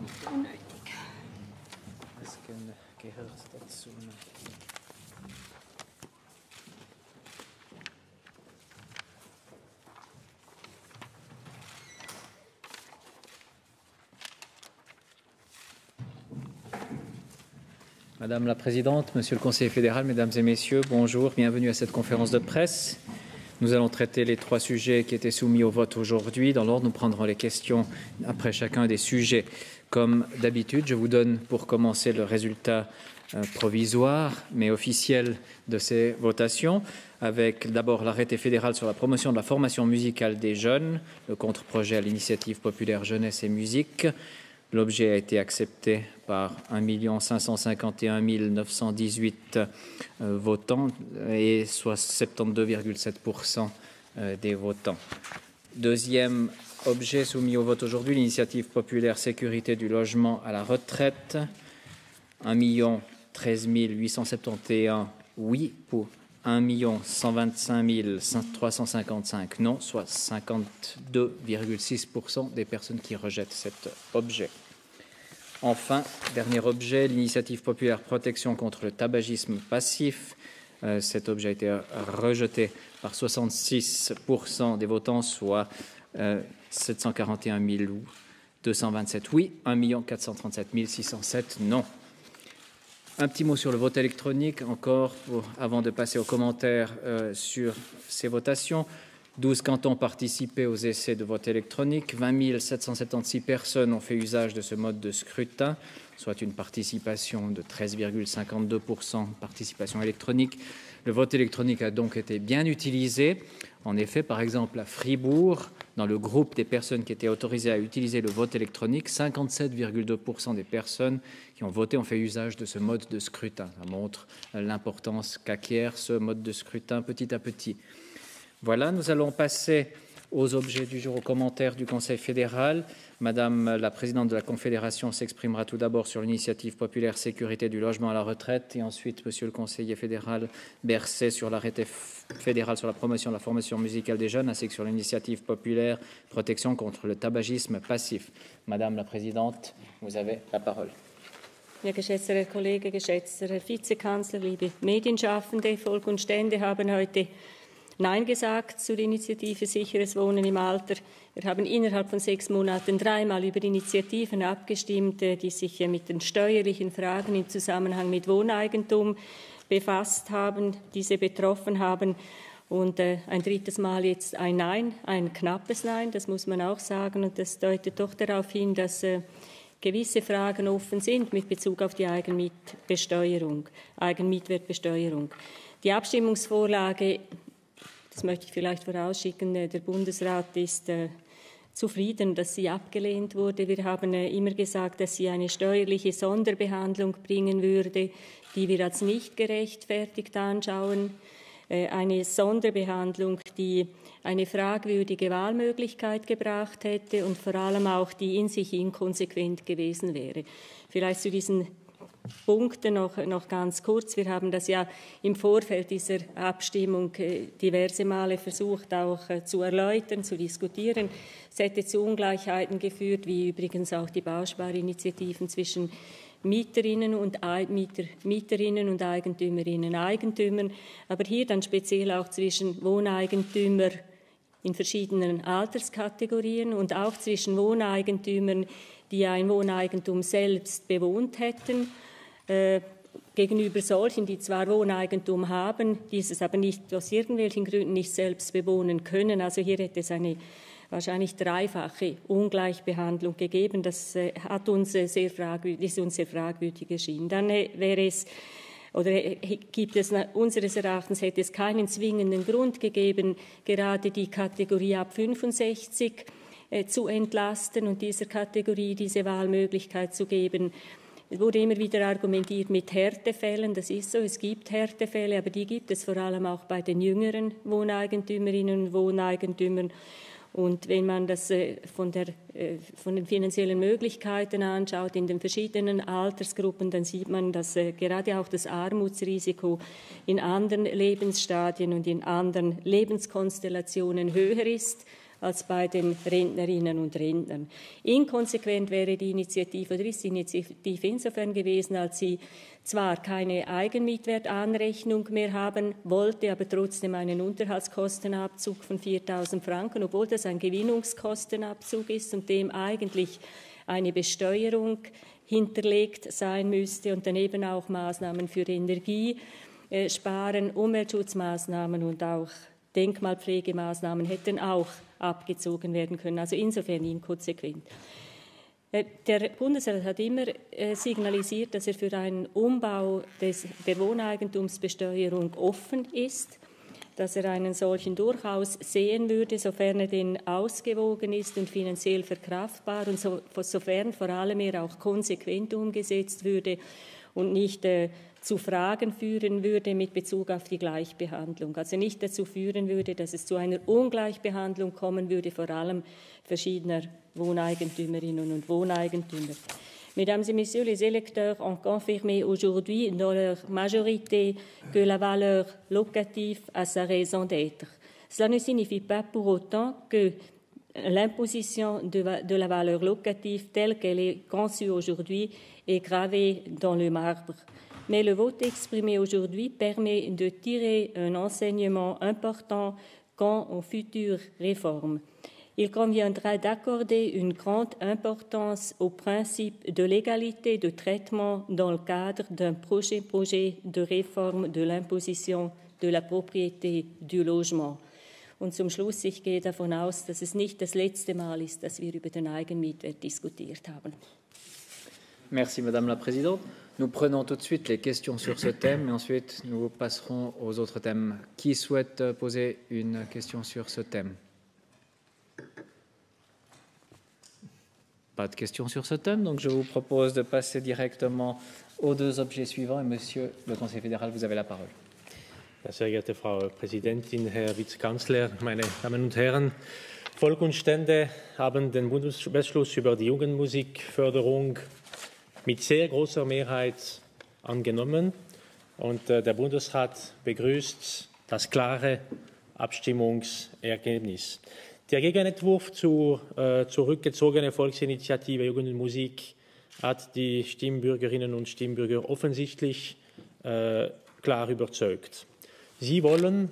Unnötig. Was gehört dazu? Madame la Présidente, Monsieur le Conseiller fédéral, Mesdames et Messieurs, bonjour, bienvenue à cette conférence de presse. Nous allons traiter les 3 sujets qui étaient soumis au vote aujourd'hui. Dans l'ordre, nous prendrons les questions après chacun des sujets. Comme d'habitude, je vous donne pour commencer le résultat provisoire mais officiel de ces votations, avec d'abord l'arrêté fédéral sur la promotion de la formation musicale des jeunes, le contre-projet à l'initiative populaire jeunesse et musique. L'objet a été accepté par 1 551 918 votants et soit 72,7% des votants. Deuxième objet soumis au vote aujourd'hui, l'initiative populaire sécurité du logement à la retraite. 1 13 871 oui pour 1 125 355 non, soit 52,6% des personnes qui rejettent cet objet. Enfin, dernier objet, l'initiative populaire protection contre le tabagisme passif. Cet objet a été rejeté par 66% des votants, soit 741 227 oui, 1 437 607 non. Un petit mot sur le vote électronique encore avant de passer aux commentaires sur ces votations. 12 cantons ont participé aux essais de vote électronique. 20 776 personnes ont fait usage de ce mode de scrutin, soit une participation de 13,52% participation électronique. Le vote électronique a donc été bien utilisé. En effet, par exemple, à Fribourg, dans le groupe des personnes qui étaient autorisées à utiliser le vote électronique, 57,2% des personnes qui ont voté ont fait usage de ce mode de scrutin. Ça montre l'importance qu'acquiert ce mode de scrutin petit à petit. Voilà, nous allons passer aux objets du jour, aux commentaires du Conseil fédéral. Madame la présidente de la Confédération s'exprimera tout d'abord sur l'initiative populaire sécurité du logement à la retraite et ensuite Monsieur le conseiller fédéral Berset sur l'arrêté fédéral sur la promotion de la formation musicale des jeunes ainsi que sur l'initiative populaire protection contre le tabagisme passif. Madame la présidente, vous avez la parole. Ja, geschätzter Herr Kollege, geschätzter Herr Vizekanzler, liebe Medienschaffende, Volk und Stände haben heute Nein gesagt zur Initiative Sicheres Wohnen im Alter. Wir haben innerhalb von 6 Monaten 3-mal über Initiativen abgestimmt, die sich mit den steuerlichen Fragen im Zusammenhang mit Wohneigentum befasst haben, diese betroffen haben. Und ein 3. Mal jetzt ein Nein, ein knappes Nein, das muss man auch sagen. Und das deutet doch darauf hin, dass gewisse Fragen offen sind mit Bezug auf die Eigenmietwertbesteuerung. Die Abstimmungsvorlage, das möchte ich vielleicht vorausschicken, der Bundesrat ist zufrieden, dass sie abgelehnt wurde. Wir haben immer gesagt, dass sie eine steuerliche Sonderbehandlung bringen würde, die wir als nicht gerechtfertigt anschauen. Eine Sonderbehandlung, die eine fragwürdige Wahlmöglichkeit gebracht hätte und vor allem auch die in sich inkonsequent gewesen wäre. Vielleicht zu diesen Punkte noch ganz kurz. Wir haben das ja im Vorfeld dieser Abstimmung diverse Male versucht auch zu erläutern, zu diskutieren. Es hätte zu Ungleichheiten geführt, wie übrigens auch die Bausparinitiativen zwischen Mieterinnen und Eigentümern, aber hier dann speziell auch zwischen Wohneigentümern in verschiedenen Alterskategorien und auch zwischen Wohneigentümern, die ein Wohneigentum selbst bewohnt hätten, gegenüber solchen, die zwar Wohneigentum haben, dieses aber nicht aus irgendwelchen Gründen nicht selbst bewohnen können. Also hier hätte es eine wahrscheinlich 3-fache Ungleichbehandlung gegeben. Das ist uns sehr fragwürdig erschienen. Dann gibt es unseres Erachtens hätte es keinen zwingenden Grund gegeben, gerade die Kategorie ab 65 zu entlasten und dieser Kategorie diese Wahlmöglichkeit zu geben. Es wurde immer wieder argumentiert mit Härtefällen. Das ist so, es gibt Härtefälle, aber die gibt es vor allem auch bei den jüngeren Wohneigentümerinnen und Wohneigentümern. Und wenn man das von den finanziellen Möglichkeiten anschaut in den verschiedenen Altersgruppen, dann sieht man, dass gerade auch das Armutsrisiko in anderen Lebensstadien und in anderen Lebenskonstellationen höher ist als bei den Rentnerinnen und Rentnern. Inkonsequent wäre die Initiative oder ist die Initiative insofern gewesen, als sie zwar keine Eigenmietwertanrechnung mehr haben wollte, aber trotzdem einen Unterhaltskostenabzug von 4.000 Franken, obwohl das ein Gewinnungskostenabzug ist und dem eigentlich eine Besteuerung hinterlegt sein müsste und daneben auch Maßnahmen für Energiesparen, Umweltschutzmaßnahmen und auch Denkmalpflegemaßnahmen hätten auch abgezogen werden können. Also insofern inkonsequent. Der Bundesrat hat immer signalisiert, dass er für einen Umbau der Wohneigentumsbesteuerung offen ist, dass er einen solchen durchaus sehen würde, sofern er denn ausgewogen ist und finanziell verkraftbar und sofern vor allem er auch konsequent umgesetzt würde und nicht zu Fragen führen würde mit Bezug auf die Gleichbehandlung. Also nicht dazu führen würde, dass es zu einer Ungleichbehandlung kommen würde, vor allem verschiedener Wohneigentümerinnen und Wohneigentümer. Mesdames et Messieurs, les électeurs ont confirmé aujourd'hui dans leur majorité que la valeur locative a sa raison d'être. Cela ne signifie pas pour autant que l'imposition de la valeur locative telle qu'elle est conçue aujourd'hui est gravée dans le marbre. Mais le vote exprimé aujourd'hui permet de tirer un enseignement important quant aux futures réformes. Il conviendra d'accorder une grande importance au principe de l'égalité de traitement dans le cadre d'un projet de réforme de l'imposition de la propriété du Logement. Und zum Schluss, ich gehe davon aus, dass es nicht das letzte Mal ist, dass wir über den Eigenmietwert diskutiert haben. Merci Madame la Présidente. Nous prenons tout de suite les questions sur ce thème et ensuite nous passerons aux autres thèmes. Qui souhaite poser une question sur ce thème? Pas de questions sur ce thème, donc je vous propose de passer directement aux deux objets suivants. Et Monsieur le Conseiller fédéral, vous avez la parole. Ja, sehr geehrte Frau Präsidentin, Herr Vizekanzler, meine Damen und Herren! Volk und Stände haben den Bundesbeschluss über die Jugendmusikförderung mit sehr großer Mehrheit angenommen. Und der Bundesrat begrüßt das klare Abstimmungsergebnis. Der Gegenentwurf zur zurückgezogenen Volksinitiative Jugend und Musik hat die Stimmbürgerinnen und Stimmbürger offensichtlich klar überzeugt. Sie wollen,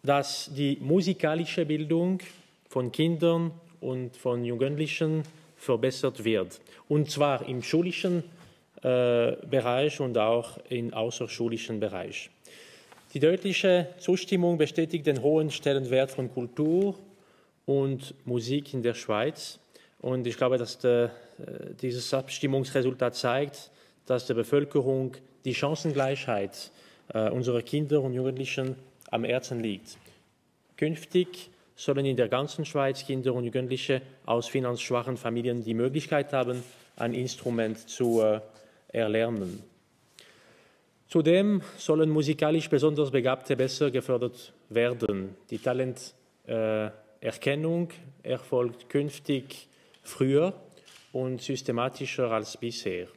dass die musikalische Bildung von Kindern und von Jugendlichen verbessert wird, und zwar im schulischen Bereich und auch im außerschulischen Bereich. Die deutliche Zustimmung bestätigt den hohen Stellenwert von Kultur und Musik in der Schweiz. Und ich glaube, dass dieses Abstimmungsresultat zeigt, dass der Bevölkerung die Chancengleichheit unserer Kinder und Jugendlichen am Herzen liegt. Künftig sollen in der ganzen Schweiz Kinder und Jugendliche aus finanzschwachen Familien die Möglichkeit haben, ein Instrument zu erlernen. Zudem sollen musikalisch besonders Begabte besser gefördert werden. Die Talenterkennung erfolgt künftig früher und systematischer als bisher.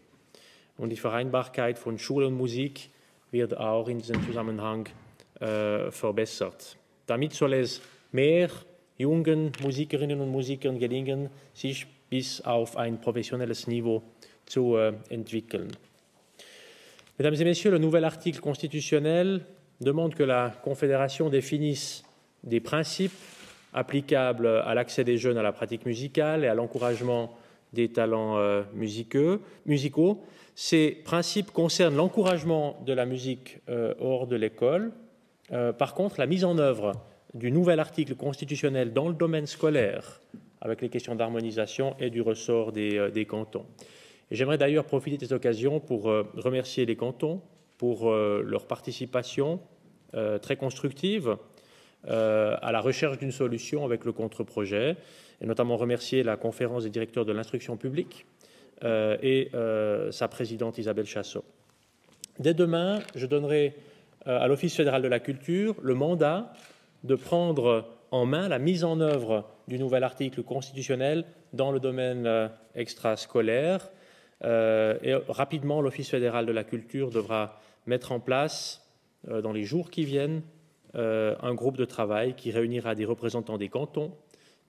Und die Vereinbarkeit von Schule und Musik wird auch in diesem Zusammenhang verbessert. Damit soll es mehr jungen Musikerinnen und Musikern gelingen, sich bis auf ein professionnelles Niveau zu entwickeln. Mesdames et Messieurs, le nouvel article constitutionnel demande que la Confédération définisse des principes applicables à l'accès des jeunes à la pratique musicale et à l'encouragement des talents musicaux. Ces principes concernent l'encouragement de la musique hors de l'école. Par contre, la mise en œuvre du nouvel article constitutionnel dans le domaine scolaire, avec les questions d'harmonisation, et du ressort des cantons. J'aimerais d'ailleurs profiter de cette occasion pour remercier les cantons pour leur participation très constructive à la recherche d'une solution avec le contre-projet, et notamment remercier la conférence des directeurs de l'instruction publique et sa présidente Isabelle Chassot. Dès demain, je donnerai à l'Office fédéral de la culture le mandat de prendre en main la mise en œuvre du nouvel article constitutionnel dans le domaine extrascolaire. Et rapidement, l'Office fédéral de la culture devra mettre en place, dans les jours qui viennent, un groupe de travail qui réunira des représentants des cantons,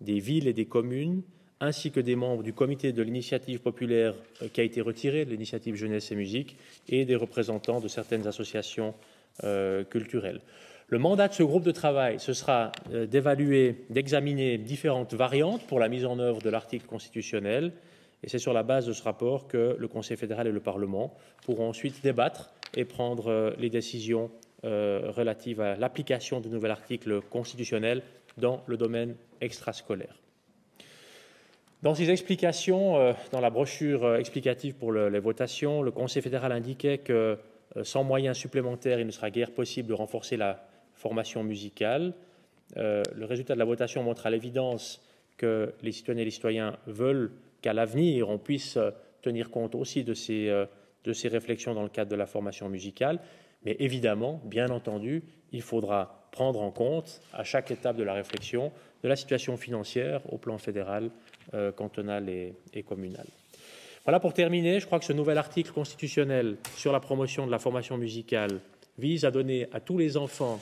des villes et des communes, ainsi que des membres du comité de l'initiative populaire qui a été retiré, l'initiative jeunesse et musique, et des représentants de certaines associations culturelles. Le mandat de ce groupe de travail, ce sera d'évaluer, d'examiner différentes variantes pour la mise en œuvre de l'article constitutionnel, et c'est sur la base de ce rapport que le Conseil fédéral et le Parlement pourront ensuite débattre et prendre les décisions relatives à l'application du nouvel article constitutionnel dans le domaine extrascolaire. Dans ses explications, dans la brochure explicative pour les votations, le Conseil fédéral indiquait que sans moyens supplémentaires, il ne sera guère possible de renforcer la formation musicale. Le résultat de la votation montre à l'évidence que les citoyennes et les citoyens veulent qu'à l'avenir, on puisse tenir compte aussi de ces réflexions dans le cadre de la formation musicale. Mais évidemment, bien entendu, il faudra prendre en compte à chaque étape de la réflexion de la situation financière au plan fédéral, cantonal et communal. Voilà, pour terminer, je crois que ce nouvel article constitutionnel sur la promotion de la formation musicale vise à donner à tous les enfants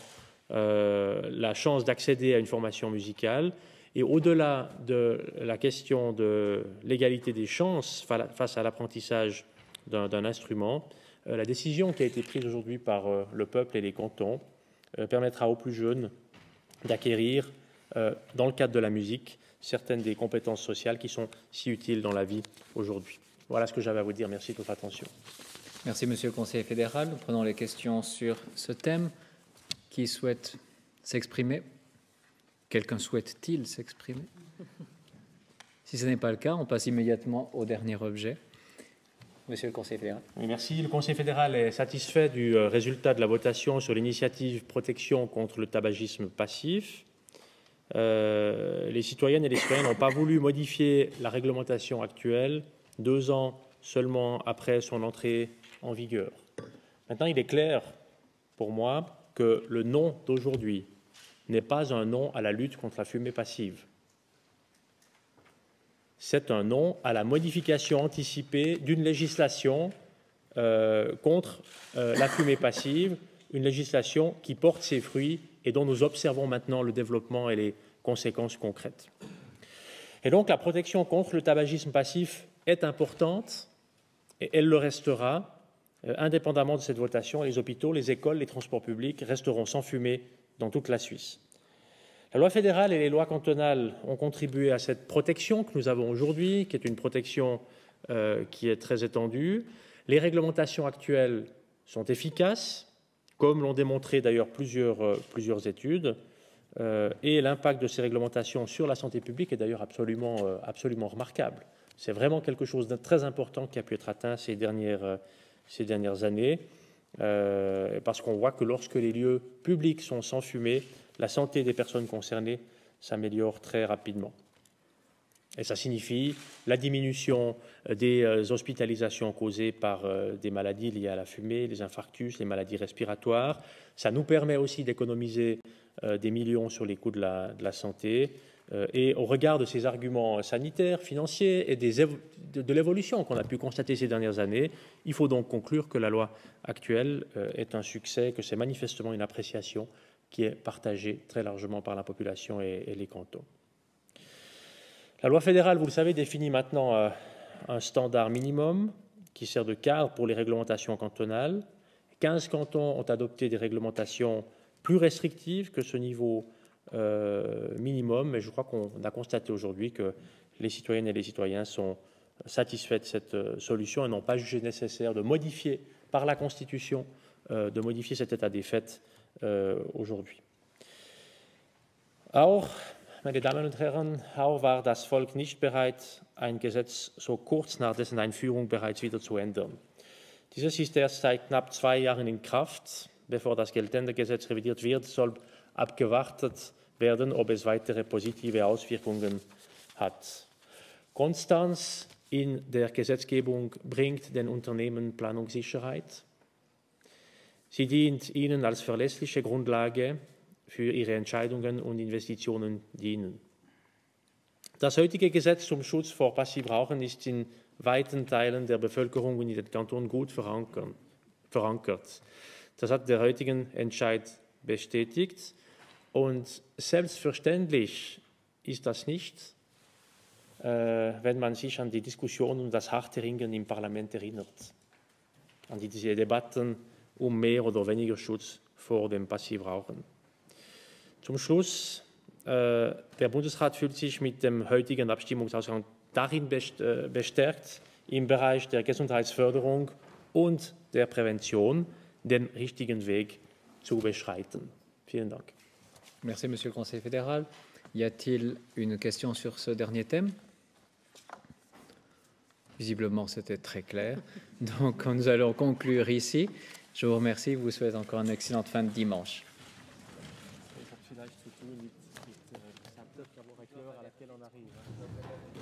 la chance d'accéder à une formation musicale. Et au-delà de la question de l'égalité des chances face à l'apprentissage d'un instrument, la décision qui a été prise aujourd'hui par le peuple et les cantons permettra aux plus jeunes d'acquérir, dans le cadre de la musique, certaines des compétences sociales qui sont si utiles dans la vie aujourd'hui. Voilà ce que j'avais à vous dire. Merci de votre attention. Merci, Monsieur le Conseiller fédéral. Nous prenons les questions sur ce thème. Qui souhaite s'exprimer? Quelqu'un souhaite-t-il s'exprimer? Si ce n'est pas le cas, on passe immédiatement au dernier objet. Monsieur le Conseiller fédéral. Oui, merci. Le Conseil fédéral est satisfait du résultat de la votation sur l'initiative protection contre le tabagisme passif. Les citoyennes et les citoyens n'ont pas voulu modifier la réglementation actuelle 2 ans seulement après son entrée en vigueur. Maintenant, il est clair pour moi que le non d'aujourd'hui n'est pas un non à la lutte contre la fumée passive. C'est un non à la modification anticipée d'une législation contre la fumée passive, une législation qui porte ses fruits et dont nous observons maintenant le développement et les conséquences concrètes. Et donc la protection contre le tabagisme passif est importante et elle le restera. Indépendamment de cette votation, les hôpitaux, les écoles, les transports publics resteront sans fumée dans toute la Suisse. La loi fédérale et les lois cantonales ont contribué à cette protection que nous avons aujourd'hui, qui est une protection qui est très étendue. Les réglementations actuelles sont efficaces, comme l'ont démontré d'ailleurs plusieurs études, et l'impact de ces réglementations sur la santé publique est d'ailleurs absolument remarquable. C'est vraiment quelque chose de très important qui a pu être atteint ces dernières années, parce qu'on voit que lorsque les lieux publics sont sans fumée, la santé des personnes concernées s'améliore très rapidement. Et ça signifie la diminution des hospitalisations causées par des maladies liées à la fumée, les infarctus, les maladies respiratoires. Ça nous permet aussi d'économiser des millions sur les coûts de la santé. Et au regard de ces arguments sanitaires, financiers et de l'évolution qu'on a pu constater ces dernières années, il faut donc conclure que la loi actuelle est un succès, que c'est manifestement une appréciation qui est partagée très largement par la population et les cantons. La loi fédérale, vous le savez, définit maintenant un standard minimum qui sert de cadre pour les réglementations cantonales. 15 cantons ont adopté des réglementations plus restrictives que ce niveau minimum, mais je crois qu'on a constaté aujourd'hui que les citoyennes et les citoyens sont satisfaits de cette solution et n'ont pas jugé nécessaire de modifier par la Constitution, de modifier cet état des faits aujourd'hui. Auch, meine Damen und Herren, auch war das Volk nicht bereit, ein Gesetz so kurz nach dessen Einführung bereits wieder zu ändern. Dieses ist erst seit knapp 2 Jahren in Kraft. Bevor das geltende Gesetz revidiert wird, soll abgewartet werden, ob es weitere positive Auswirkungen hat. Konstanz in der Gesetzgebung bringt den Unternehmen Planungssicherheit. Sie dient ihnen als verlässliche Grundlage für ihre Entscheidungen und Investitionen dienen. Das heutige Gesetz zum Schutz vor Passivrauchen ist in weiten Teilen der Bevölkerung und in den Kantonen gut verankert. Das hat der heutige Entscheid bestätigt. Und selbstverständlich ist das nicht, wenn man sich an die Diskussion und das harte Ringen im Parlament erinnert, an diese Debatten um mehr oder weniger Schutz vor dem Passivrauchen. Zum Schluss, der Bundesrat fühlt sich mit dem heutigen Abstimmungsausgang darin bestärkt, im Bereich der Gesundheitsförderung und der Prävention den richtigen Weg zu beschreiten. Vielen Dank. Merci, Monsieur le Conseiller fédéral. Y a-t-il une question sur ce dernier thème? Visiblement, c'était très clair. Donc, nous allons conclure ici. Je vous remercie. Je vous souhaite encore une excellente fin de dimanche. Vielleicht zu tun mit der Erklärung, à laquelle on arrive.